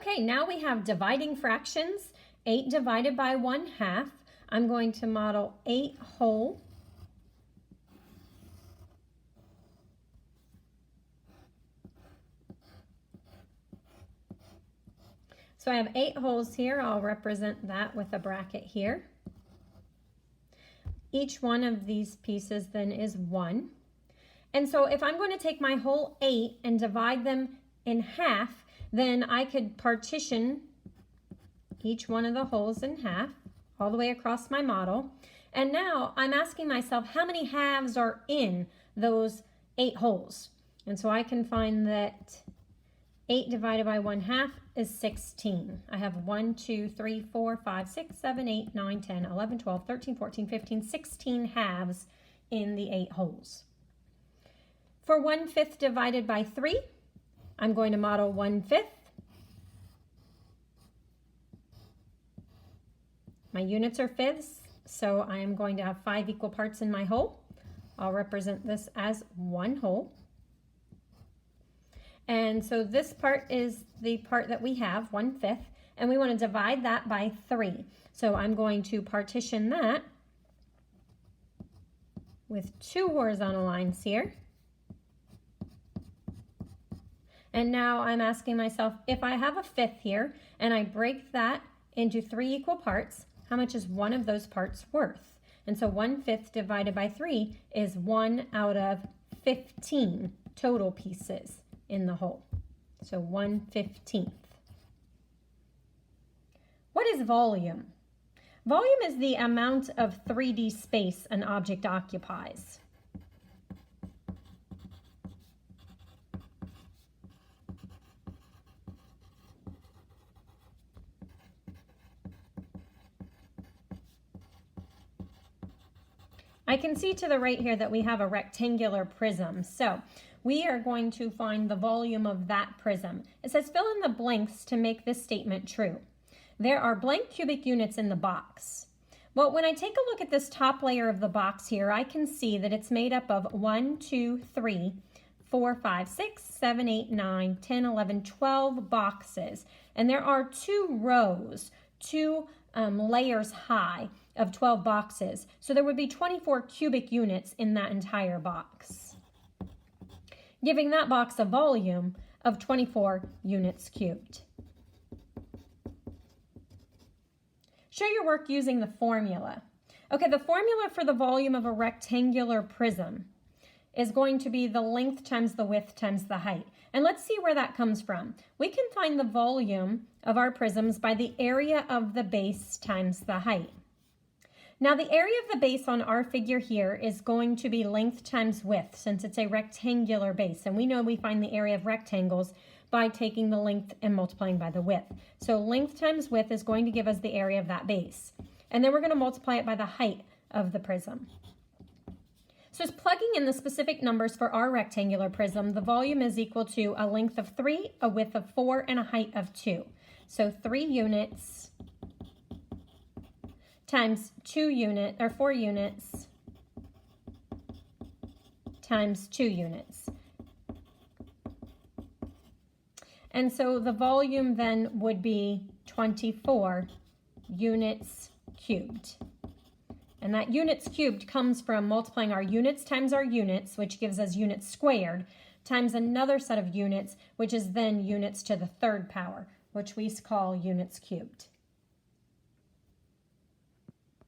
Okay, now we have dividing fractions. 8 divided by 1/2. I'm going to model 8 whole. So I have 8 wholes here. I'll represent that with a bracket here. Each one of these pieces then is 1. And so if I'm going to take my whole 8 and divide them in half, then I could partition each one of the wholes in half all the way across my model. And now I'm asking myself how many halves are in those 8 wholes. And so I can find that 8 divided by 1/2 is 16. I have 1, 2, 3, 4, 5, 6, 7, 8, 9, 10, 11, 12, 13, 14, 15, 16 halves in the 8 wholes. For 1/5 divided by 3, I'm going to model 1/5. My units are fifths, so I am going to have 5 equal parts in my whole. I'll represent this as 1 whole. And so this part is the part that we have, 1/5, and we want to divide that by 3. So I'm going to partition that with 2 horizontal lines here. And now I'm asking myself, if I have a 5th here and I break that into 3 equal parts, how much is one of those parts worth? And so 1/5 divided by 3 is 1 out of 15 total pieces in the whole. So 1/15. What is volume? Volume is the amount of 3D space an object occupies. I can see to the right here that we have a rectangular prism. So we are going to find the volume of that prism. It says fill in the blanks to make this statement true. There are blank cubic units in the box. Well, when I take a look at this top layer of the box here, I can see that it's made up of 1, 2, 3, 4, 5, 6, 7, 8, 9, 10, 11, 12 boxes. And there are 2 rows, 2 layers high of 12 boxes. So there would be 24 cubic units in that entire box, giving that box a volume of 24 units cubed. Show your work using the formula. Okay, the formula for the volume of a rectangular prism is going to be the length times the width times the height. And let's see where that comes from. We can find the volume of our prisms by the area of the base times the height. Now the area of the base on our figure here is going to be length times width, since it's a rectangular base. And we know we find the area of rectangles by taking the length and multiplying by the width. So length times width is going to give us the area of that base. And then we're going to multiply it by the height of the prism. So it's plugging in the specific numbers for our rectangular prism. The volume is equal to a length of 3, a width of 4, and a height of 2. So 3 units times 4 units times 2 units. And so the volume then would be 24 units cubed. And that units cubed comes from multiplying our units times our units, which gives us units squared, times another set of units, which is then units to the 3rd power, which we call units cubed.